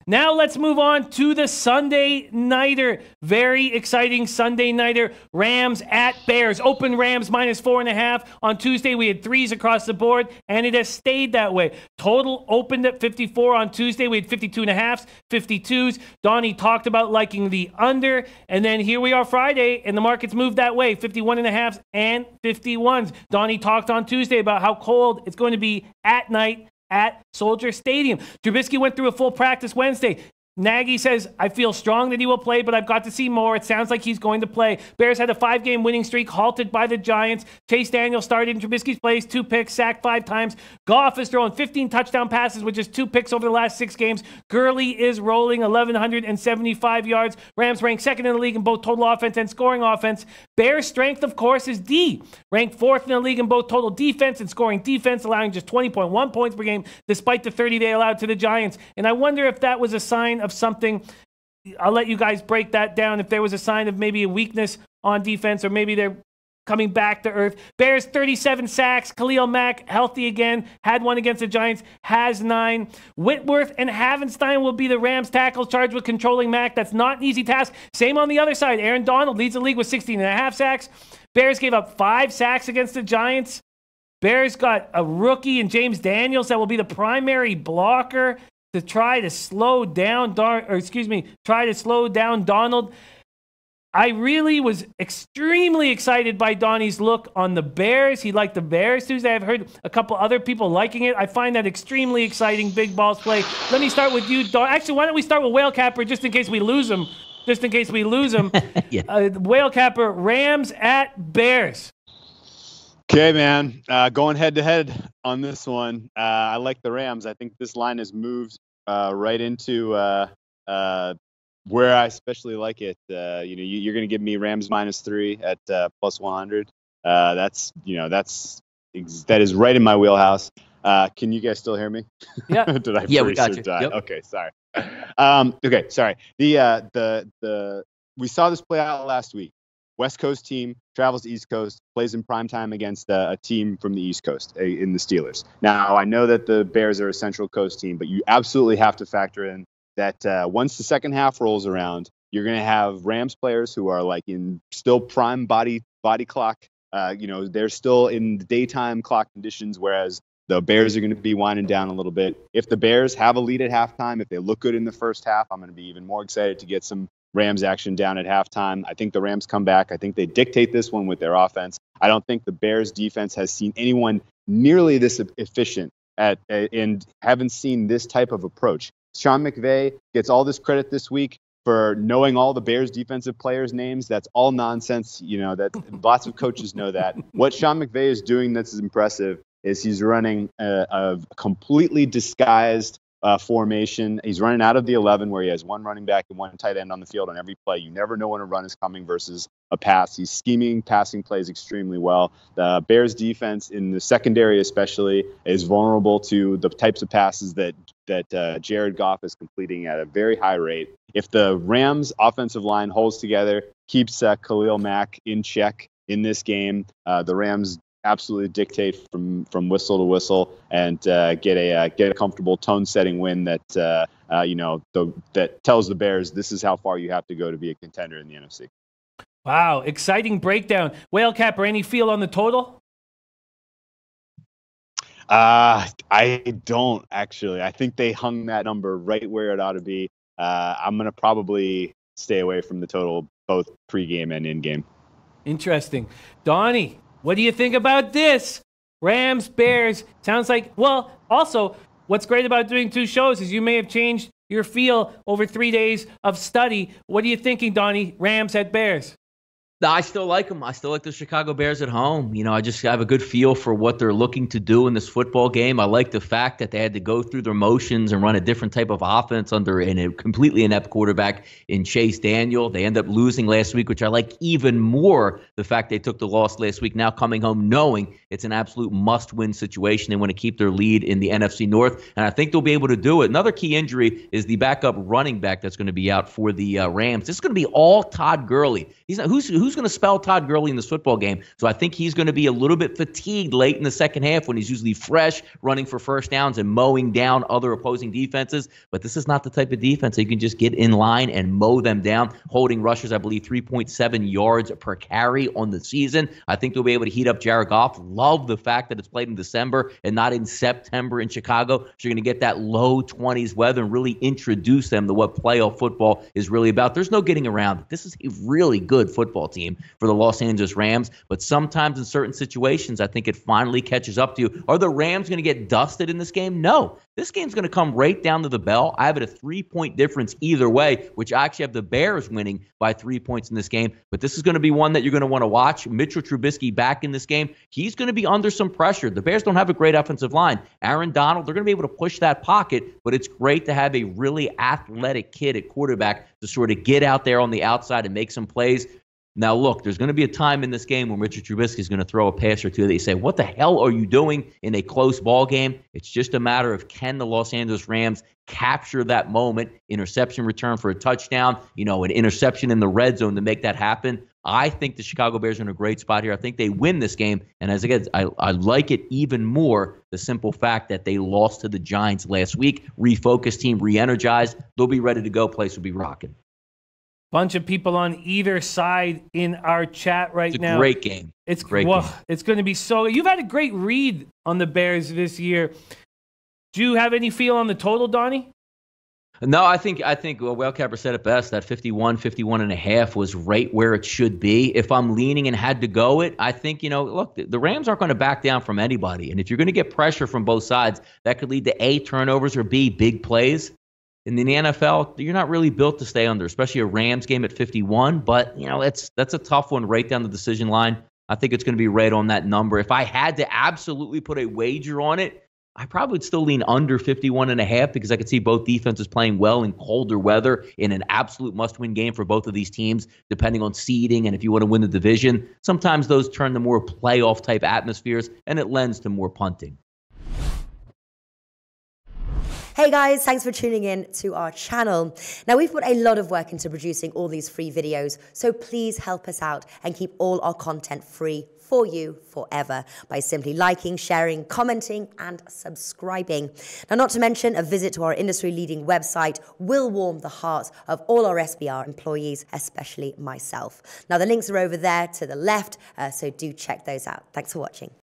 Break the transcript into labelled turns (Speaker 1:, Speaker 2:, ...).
Speaker 1: Now let's move on to the Sunday Nighter. Very exciting Sunday Nighter. Rams at Bears. Open Rams -4.5. On Tuesday, we had 3s across the board, and it has stayed that way. Total opened at 54 on Tuesday. We had 52.5s, 52s. Donnie talked about liking the under, and then here we are Friday, and the market's moved that way, 51.5s and 51s. Donnie talked on Tuesday about how cold it's going to be at night at Soldier Stadium. Trubisky went through a full practice Wednesday. Nagy says, I feel strong that he will play, but I've got to see more. It sounds like he's going to play. Bears had a 5-game winning streak halted by the Giants. Chase Daniel started in Trubisky's place, 2 picks, sacked 5 times. Goff is throwing 15 touchdown passes with just 2 picks over the last 6 games. Gurley is rolling 1,175 yards. Rams ranked second in the league in both total offense and scoring offense. Bears' strength, of course, is D. Ranked 4th in the league in both total defense and scoring defense, allowing just 20.1 points per game, despite the 30 they allowed to the Giants. And I wonder if that was a sign of something. I'll let you guys break that down. If there was a sign of maybe a weakness on defense, or maybe they're coming back to earth. Bears 37 sacks. Khalil Mack healthy again. Had 1 against the Giants. Has 9. Whitworth and Havenstein will be the Rams tackles charged with controlling Mack. That's not an easy task. Same on the other side. Aaron Donald leads the league with 16.5 sacks. Bears gave up 5 sacks against the Giants. Bears got a rookie in James Daniels that will be the primary blocker to try to slow down Donald. I really was extremely excited by Donnie's look on the Bears. He liked the Bears Tuesday. I've heard a couple other people liking it. I find that extremely exciting, big balls play. Let me start with you, Don. Actually, why don't we start with Whale Capper just in case we lose him?
Speaker 2: Yeah.
Speaker 1: Whale Capper, Rams at Bears.
Speaker 3: Okay, man. Going head-to-head on this one. I like the Rams. I think this line has moved right into where I especially like it. You're going to give me Rams -3 at +100. That is right in my wheelhouse. Can you guys still hear me?
Speaker 1: Yeah.
Speaker 3: Did I?
Speaker 2: Yeah, we got you. Yep.
Speaker 3: Okay, sorry. Okay, sorry. We saw this play out last week. West Coast team travels to East Coast, plays in primetime against a team from the East Coast in the Steelers. Now, I know that the Bears are a Central Coast team, but you absolutely have to factor in that once the second half rolls around, you're going to have Rams players who are like in still prime body clock. They're still in the daytime clock conditions, whereas the Bears are going to be winding down a little bit. If the Bears have a lead at halftime, if they look good in the first half, I'm going to be even more excited to get some Rams action down at halftime. I think the Rams come back. I think they dictate this one with their offense. I don't think the Bears defense has seen anyone nearly this efficient and haven't seen this type of approach. Sean McVay gets all this credit this week for knowing all the Bears defensive players' names. That's all nonsense. That lots of coaches know that. What Sean McVay is doing that's impressive is he's running a completely disguised formation. He's running out of the 11 where he has 1 running back and 1 tight end on the field on every play. You never know when a run is coming versus a pass. He's scheming passing plays extremely well. The Bears defense in the secondary especially is vulnerable to the types of passes that Jared Goff is completing at a very high rate. If the Rams offensive line holds together, keeps Khalil Mack in check in this game, the Rams absolutely dictate from whistle to whistle and get a comfortable tone-setting win that that tells the Bears this is how far you have to go to be a contender in the NFC.
Speaker 1: Wow, exciting breakdown. Whale Capper, any feel on the total?
Speaker 3: I don't actually. I think they hung that number right where it ought to be. I'm going to probably stay away from the total both pregame and in-game.
Speaker 1: Interesting. Donnie, what do you think about this? Rams, Bears, sounds like, well, also, what's great about doing 2 shows is you may have changed your feel over 3 days of study. What are you thinking, Donnie? Rams at Bears?
Speaker 2: No, I still like them. I still like the Chicago Bears at home. I just have a good feel for what they're looking to do in this football game. I like the fact that they had to go through their motions and run a different type of offense under a completely inept quarterback in Chase Daniel. They end up losing last week, which I like even more the fact they took the loss last week, now coming home knowing it's an absolute must-win situation. They want to keep their lead in the NFC North, and I think they'll be able to do it. Another key injury is the backup running back that's going to be out for the Rams. This is going to be all Todd Gurley. He's not, who's who's going to spell Todd Gurley in this football game? So I think he's going to be a little bit fatigued late in the second half when he's usually fresh, running for first downs and mowing down other opposing defenses. But this is not the type of defense that you can just get in line and mow them down, holding rushers, I believe, 3.7 yards per carry on the season. I think they'll be able to heat up Jared Goff. Love the fact that it's played in December and not in September in Chicago. So you're going to get that low 20s weather and really introduce them to what playoff football is really about. There's no getting around it. This is a really good football team for the Los Angeles Rams, but sometimes in certain situations, I think it finally catches up to you. Are the Rams going to get dusted in this game? No. This game's going to come right down to the bell. I have it a 3-point difference either way, which I actually have the Bears winning by 3 points in this game. But this is going to be one that you're going to want to watch. Mitchell Trubisky back in this game. He's going to be under some pressure. The Bears don't have a great offensive line. Aaron Donald, they're going to be able to push that pocket, but it's great to have a really athletic kid at quarterback to sort of get out there on the outside and make some plays. Now, look, there's going to be a time in this game when Richard Trubisky is going to throw a pass or two that you say, what the hell are you doing in a close ball game? It's just a matter of, can the Los Angeles Rams capture that moment, interception return for a touchdown, an interception in the red zone to make that happen. I think the Chicago Bears are in a great spot here. I think they win this game. And as again, I like it even more, the simple fact that they lost to the Giants last week. Refocused team, re-energized. They'll be ready to go. Place will be rocking.
Speaker 1: Bunch of people on either side in our chat right now.
Speaker 2: It's a great game.
Speaker 1: It's great. Well, it's going to be so. You've had a great read on the Bears this year. Do you have any feel on the total, Donnie?
Speaker 2: No, I think Will Capper said it best. That 51.5 was right where it should be. If I'm leaning and had to go it, I think, look, the Rams aren't going to back down from anybody. And if you're going to get pressure from both sides, that could lead to A, turnovers, or B, big plays. And in the NFL, you're not really built to stay under, especially a Rams game at 51. But, that's a tough one right down the decision line. I think it's going to be right on that number. If I had to absolutely put a wager on it, I probably would still lean under 51.5 because I could see both defenses playing well in colder weather in an absolute must-win game for both of these teams, depending on seeding and if you want to win the division. Sometimes those turn to more playoff-type atmospheres, and it lends to more punting.
Speaker 4: Hey guys, thanks for tuning in to our channel. Now, we've put a lot of work into producing all these free videos, so please help us out and keep all our content free for you forever by simply liking, sharing, commenting, and subscribing. Now, not to mention, a visit to our industry-leading website will warm the hearts of all our SBR employees, especially myself. Now, the links are over there to the left, so do check those out. Thanks for watching.